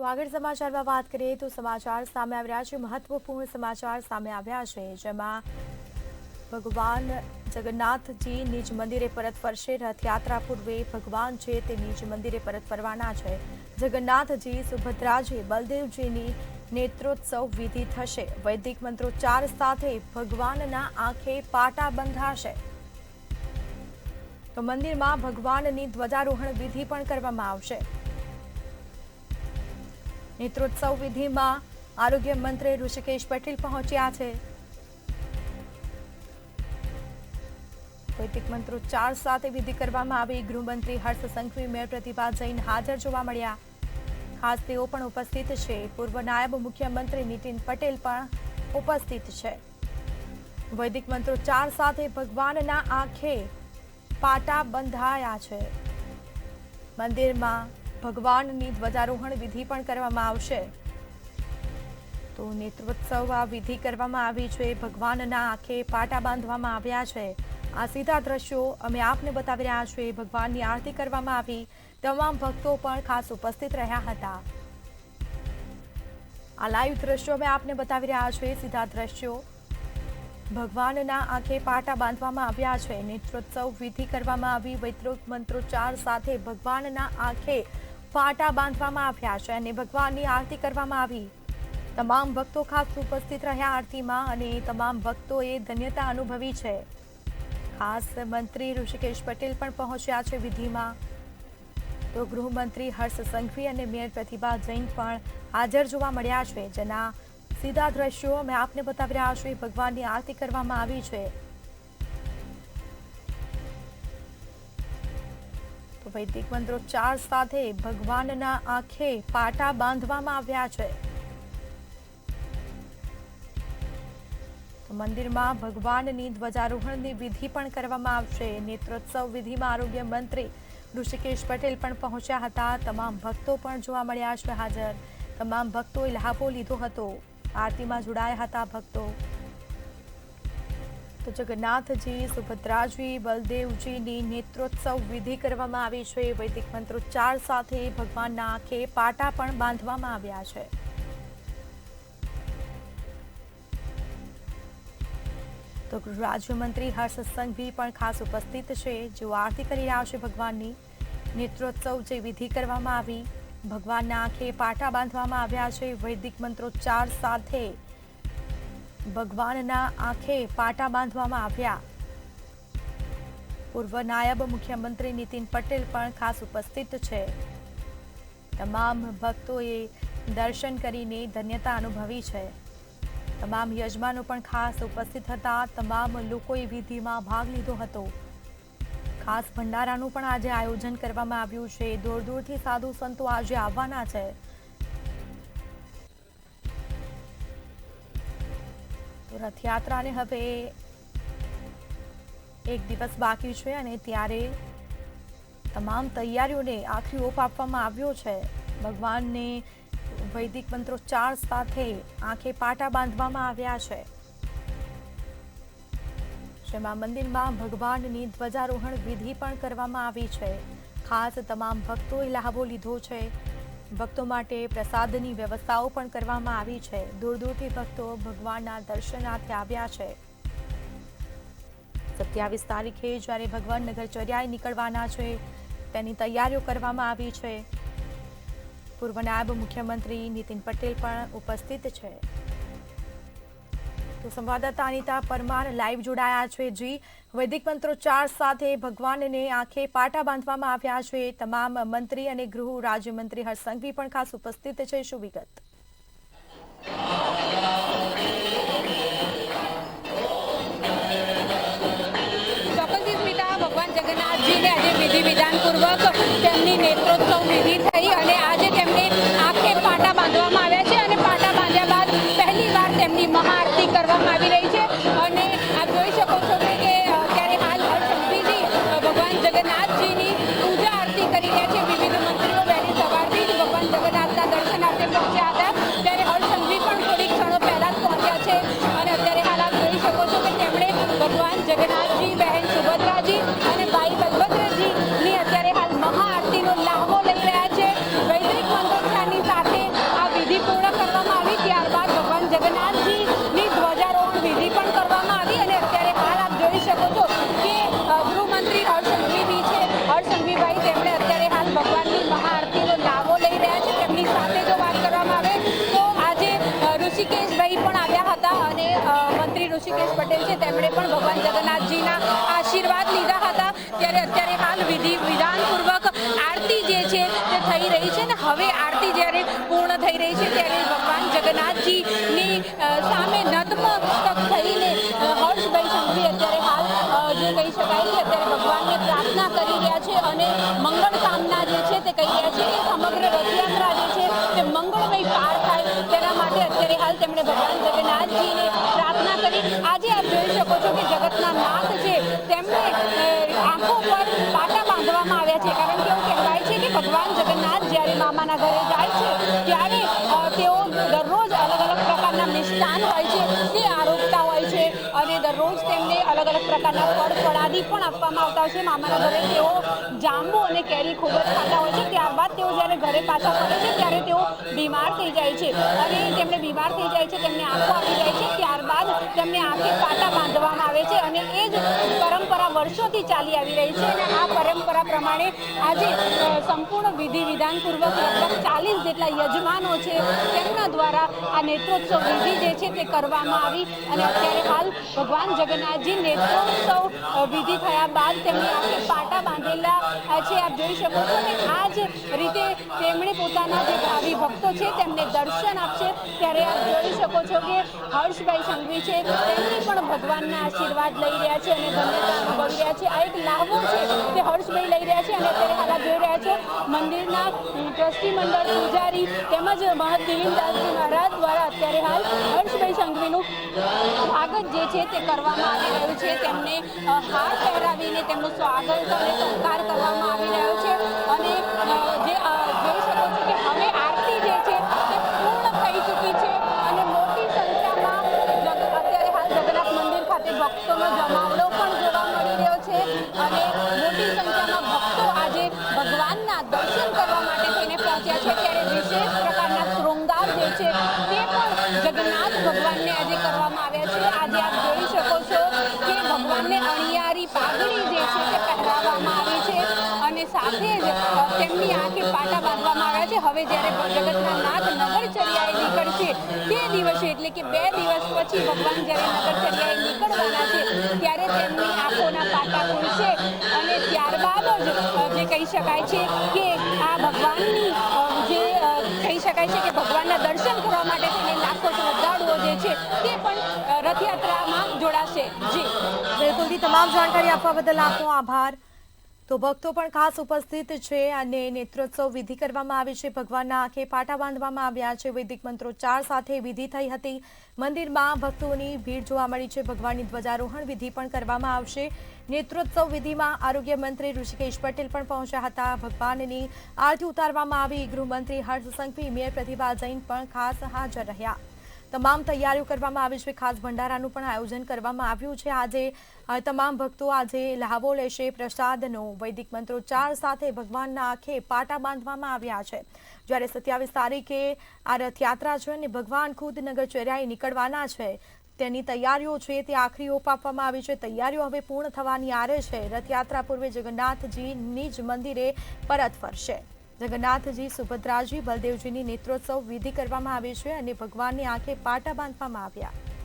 તો આગળ સમાચારમાં વાત કરીએ તો સમાચાર સામે આવી રહ્યા છે, મહત્વપૂર્ણ સમાચાર સામે આવ્યા છે, જેમાં ભગવાન જગન્નાથજી નિજ મંદિરે પરત ફરશે। રથયાત્રા પૂર્વે ભગવાન છે તે નિજ મંદિરે પરત ફરવાના છે। જગન્નાથજી, સુભદ્રાજી, બલદેવજીની નેત્રોત્સવ વિધિ થશે। વૈદિક મંત્રોચ્ચાર સાથે ભગવાનના આંખે પાટા બંધાશે। તો મંદિરમાં ભગવાનની ધ્વજારોહણ વિધિ પણ કરવામાં આવશે। નેત્રોત્સવ વિધિમાં આરોગ્ય મંત્રી ઋષિકેશ પટેલ પહોંચ્યા છે। વૈદિક મંત્રોચ્ચાર સાથે વિધિ કરવામાં આવી। ગૃહમંત્રી હર્ષ સંઘવી, મેયર પ્રતિભા જૈન હાજર જોવા મળ્યા। ખાસ તેઓ પણ ઉપસ્થિત છે। પૂર્વ નાયબ મુખ્યમંત્રી નીતિન પટેલ પણ ઉપસ્થિત છે। વૈદિક મંત્રોચ્ચાર સાથે ભગવાનના આંખે પાટા બંધાયા છે। મંદિરમાં ભગવાનની ધ્વજારોહણ વિધિ પણ કરવામાં આવશે। તો નેત્રોત્સવ આ વિધિ કરવામાં આવી છે। ભગવાનના આંખે પાટા બાંધવામાં આવ્યા છે। આ સીધા દ્રશ્યો અમે આપને બતાવી રહ્યા છીએ। ભગવાનની આરતી કરવામાં આવી। તમામ ભક્તો પણ ખાસ ઉપસ્થિત રહ્યા હતા। આ લાઈવ દ્રશ્યો અમે આપને બતાવી રહ્યા છીએ। સીધા દ્રશ્યો ભગવાનના આંખે પાટા બાંધવામાં આવ્યા છે। નેત્રોત્સવ વિધિ કરવામાં આવી। વૈદિક મંત્રોચ્ચાર સાથે ભગવાનના આંખે પાટા બાંધવામાં આવ્યા છે અને ભગવાનની આરતી કરવામાં આવી। તમામ ભક્તો ખાસ ઉપસ્થિત રહ્યા આરતીમાં અને તમામ ભક્તોએ ધન્યતા અનુભવી છે। ખાસ મંત્રી ઋષિકેશ પટેલ પણ પહોંચ્યા છે વિધિમાં। તો ગૃહમંત્રી હર્ષ સંઘવી અને મેયર પ્રતિભા જૈન પણ હાજર જોવા મળ્યા છે, જેના સીધા દ્રશ્યો અમે આપને બતાવી રહ્યા છીએ। ભગવાનની આરતી કરવામાં આવી છે। તો વૈદિક મંત્રોચ્ચાર સાથે ભગવાનના આંખે પાટા બાંધવામાં આવ્યા છે। તો મંદિરમાં ભગવાનની ધ્વજારોહણની વિધિ પણ કરવામાં આવશે। નેત્રોત્સવ વિધિમાં આરોગ્ય મંત્રી ઋષિકેશ પટેલ પણ પહોંચ્યા હતા। તમામ ભક્તો પણ જોવા મળ્યા છે હાજર। તમામ ભક્તોએ લહાવો લીધો હતો। આરતીમાં જોડાયા હતા ભક્તો। તો જગન્નાથજી, સુભદ્રાજી, બલદેવજીની નેત્રોત્સવ વિધિ કરવામાં આવી છે। વૈદિક મંત્રોચ્ચાર સાથે ભગવાનના આંખે પાટા પણ બાંધવામાં આવ્યા છે। તો ગૃહ રાજ્યમંત્રી હર્ષ સંઘવી પણ ખાસ ઉપસ્થિત છે, જેઓ આરતી કરી રહ્યા છે ભગવાનની। નેત્રોત્સવ જે વિધિ કરવામાં આવી, ભગવાનના આંખે પાટા બાંધવામાં આવ્યા છે। વૈદિક મંત્રોચ્ચાર સાથે ભગવાનના આંખે પાટા બાંધવામાં આવ્યા। પૂર્વ નાયબ મુખ્યમંત્રી નીતિન પટેલ પણ ખાસ ઉપસ્થિત છે। તમામ ભક્તોએ દર્શન કરીને ધન્યતા અનુભવી છે। તમામ યજમાનો પણ ખાસ ઉપસ્થિત હતા। તમામ લોકોએ વિધિમાં ભાગ લીધો હતો। ખાસ ભંડારાનું પણ આજે આયોજન કરવામાં આવ્યું છે। દૂર દૂરથી સાધુ સંતો આજે આવવાના છે। તો રથયાત્રાને હવે એક દિવસ બાકી છે અને ત્યારે તમામ તૈયારીઓને આખરી ઓપ આપવામાં આવ્યો છે। ભગવાનને વૈદિક મંત્રોચ્ચાર સાથે આંખે પાટા બાંધવામાં આવ્યા છે, જેમાં મંદિરમાં ભગવાનની ધ્વજારોહણ વિધિ પણ કરવામાં આવી છે। ખાસ તમામ ભક્તોએ લહાવો લીધો છે। ભક્તો માટે પ્રસાદની વ્યવસ્થાઓ પણ કરવામાં આવી છે। દૂર દૂરથી ભક્તો ભગવાનના દર્શનાર્થે આવ્યા છે। 27 તારીખે જ્યારે ભગવાન નગરચર્યાએ નીકળવાના છે, તેની તૈયારીઓ કરવામાં આવી છે। પૂર્વ નાયબ મુખ્યમંત્રી નીતિન પટેલ પણ ઉપસ્થિત છે। તો સંવાદદાતા અનિતા પરમાર લાઈવ જોડાયા છે। જી, વૈદિક મંત્રોચ્ચાર સાથે ભગવાનને આંખે પાટા બાંધવામાં આવ્યા છે। તમામ મંત્રી અને ગૃહ રાજ્યમંત્રી હર્ષ સંઘવી પણ ખાસ ઉપસ્થિત છે। શું વિગત? ભગવાન જગન્નાથજીને આજે વિધિ વિધાનપૂર્વક તેમની નેત્રોત્સવ વિધિ થઈ અને આજે તેમને આંખે પાટા બાંધવામાં આવ્યા છે અને પાટા બાંધ્યા બાદ પહેલીવાર તેમની મહાઆરતી કરવામાં આવી રહી છે। અને આપ જોઈ શકો છો કે ત્યારે હાલ હરસંઘવીજી ભગવાન જગન્નાથજીની પૂજા આરતી કરી રહ્યા છે। વિવિધ મંત્રીઓ વહેલી સવારથી જ ભગવાન જગન્નાથના દર્શનાર્થે પહોંચ્યા હતા, ત્યારે હરસંઘવી પણ થોડી ક્ષણો પહેલા જ પહોંચ્યા છે અને અત્યારે હાલ આપ જોઈ શકો છો કે તેમણે ભગવાન જગન્નાથજી, બહેન સુભદ્રાજી અને ભાઈ બલભદ્રજીની અત્યારે હાલ મહાઆરતીનો લાહવો લઈ રહ્યા છે। વૈદિક મંત્રોચ્ચારની સાથે છે તેમણે પણ ભગવાન જગન્નાથજીના આશીર્વાદ લીધા હતા। ત્યારે અત્યારે હાલ વિધિ વિધાનપૂર્વક આરતી જે છે તે થઈ રહી છે ને હવે આરતી જ્યારે પૂર્ણ થઈ રહી છે ત્યારે ભગવાન જગન્નાથજીની સામે નતમસ્તક થઈને હર્ષભાઈ સંઘવી અત્યારે હાલ જે કહી શકાય કે અત્યારે ભગવાનને પ્રાર્થના કરી રહ્યા છે અને મંગળ કામના જે છે તે કહી રહ્યા છે કે સમગ્ર રથયાત્રા જે છે તે મંગળમય પાર થાય તેના માટે અત્યારે હાલ તેમણે ભગવાન જગન્નાથજીને પ્રાર્થના કરી। આજે આપ જોઈ શકો છો કે જગતના નાથ છે તેમને આંખો પર પાટા બાંધવામાં આવ્યા છે, કારણ કે એવું કહેવાય છે કે ભગવાન જગન્નાથ જ્યારે મામાના ઘરે જાય છે ત્યારે તેઓ દરરોજ અલગ અલગ પ્રકારના મિષ્ટાન હોય છે તે આરોગતા હોય છે અને દરરોજ તેમને અલગ અલગ પ્રકારના ફળ ફળાદી પણ આપવામાં આવતા હોય છે। મામાના ઘરે તેઓ જાંબુ અને કેરી ખૂબ જ ખાતા હોય છે। ત્યારબાદ તેઓ જ્યારે ઘરે પાછા ફરે છે ત્યારે તેઓ બીમાર થઈ જાય છે અને તેમને બીમાર થઈ જાય છે, તેમને આંખો આવી જાય છે, ત્યારબાદ તેમને આંખે પાટા બાંધવામાં આવે છે અને એ જ પરંપરા વર્ષોથી ચાલી આવી રહી છે અને આ પરંપરા પ્રમાણે આજે સંપૂર્ણ વિધિ વિધાનપૂર્વક લગભગ 40 જેટલા યજમાનો છે તેમના દ્વારા આ નેત્રોત્સવ વિધિ જે છે તે કરવામાં આવી અને અત્યારે હાલ ભગવાન જગન્નાથજી નેત્રોત્સવ વિધિ થયા બાદ તેમની આંખે પાટા બાંધેલા છે। આપ જોઈ શકો છો કે આ જ રીતે તેમણે પોતાના જે ભાવિ ભક્તો છે તેમને દર્શન આપશે। ત્યારે આપ જોઈ શકો છો કે હર્ષભાઈ સંઘવી છે તેમની પણ ભગવાનના આશીર્વાદ લઈ રહ્યા છે અને ધન્યતા અનુભવી રહ્યા છે। આ એક લાહવો છે તે હર્ષભાઈ લઈ રહ્યા છે અને અત્યારે હાલ આપ જોઈ રહ્યા છો મંદિરના ટ્રસ્ટી મંડળ પૂજારી તેમજ મહંત દિલીપદાસજી મહારાજ દ્વારા અત્યારે હાલ હર્ષભાઈ સંઘવીનું સ્વાગત જે છે તે કરવામાં આવી રહ્યું છે। તેમને હાર પહેરાવીને તેમનું સ્વાગત અને સત્કાર કરવામાં આવી રહ્યો છે અને જે જોઈ શકો છો કે હવે આરતી જે છે તે પૂર્ણ થઈ ચૂકી છે અને મોટી સંખ્યામાં અત્યારે હાલ જગન્નાથ મંદિર ખાતે ભક્તોનો જમાવડો પણ જોવા મળી રહ્યો છે અને મોટી સંખ્યામાં ભક્તો આજે ભગવાનના દર્શન કરવા માટે થઈને પહોંચ્યા છે। ત્યારે વિશેષ પ્રકારના શૃંગાર જે છે તે પણ જગન્નાથ ભગવાનને આજે કરવામાં આવ્યા છે। આજે આપ જોઈ શકો છો કે ભગવાનને અણિયારી પાઘડી જે છે તે પહેરાવવામાં આવી છે અને સાથે જ તેમની આંખે પાટા બાંધવામાં આવ્યા છે। હવે જ્યારે જગતના નાથ નગરચર્યાએ નીકળશે તે દિવસે એટલે કે 2 દિવસ પછી ભગવાન જ્યારે નગરચર્યાએ નીકળવાના છે ત્યારે તેમની આંખોના પાટા ખુલશે અને ત્યારબાદ જ જે કહી શકાય છે કે આ ભગવાનની જે કહી શકાય છે કે ભગવાનના દર્શન કરવા માટે તેને લાખો શ્રદ્ધાળુઓ જે છે તે પણ રથયાત્રામાં જોડાશે। જી બિલકુલથી તમામ જાણકારી આપવા બદલ આપનો આભાર। તો ભક્તો પણ ખાસ ઉપસ્થિત છે અને નેત્રોત્સવ વિધિ કરવામાં આવી છે। ભગવાનના આંખે પાટા બાંધવામાં આવ્યા છે। વૈદિક મંત્રોચ્ચાર સાથે વિધિ થઈ હતી। મંદિરમાં ભક્તોની ભીડ જોવા મળી છે। ભગવાનની ધ્વજારોહણ વિધિ પણ કરવામાં આવશે। નેત્રોત્સવ વિધિમાં આરોગ્ય મંત્રી ઋષિકેશ પટેલ પણ પહોંચ્યા હતા। ભગવાનની આરતી ઉતારવામાં આવી। ગૃહમંત્રી હર્ષ સંઘવી, મેયર પ્રતિભા જૈન પણ ખાસ હાજર રહ્યા। તમામ તૈયારીઓ કરવામાં આવી છે। ખાસ ભંડારાનું પણ આયોજન કરવામાં આવ્યું છે। આજે તમામ ભક્તો આજે લહાવો લેશે પ્રસાદનો। વૈદિક મંત્રોચ્ચાર સાથે ભગવાનના આંખે પાટા બાંધવામાં આવ્યા છે। જ્યારે 27 તારીખે આ રથયાત્રા છે અને ભગવાન ખુદ નગરચર્યાએ નીકળવાના છે તેની તૈયારીઓ છે તે આખરી ઓપ આપવામાં આવી છે। તૈયારીઓ હવે પૂર્ણ થવાની આરે છે। રથયાત્રા પૂર્વે જગન્નાથજી નિજ મંદિરે પરત ફરશે। જગન્નાથજી, સુભદ્રાજી, બલદેવજીની નેત્રોત્સવ વિધિ કરવામાં આવી છે અને ભગવાનની આંખે પાટા બાંધવામાં આવ્યા।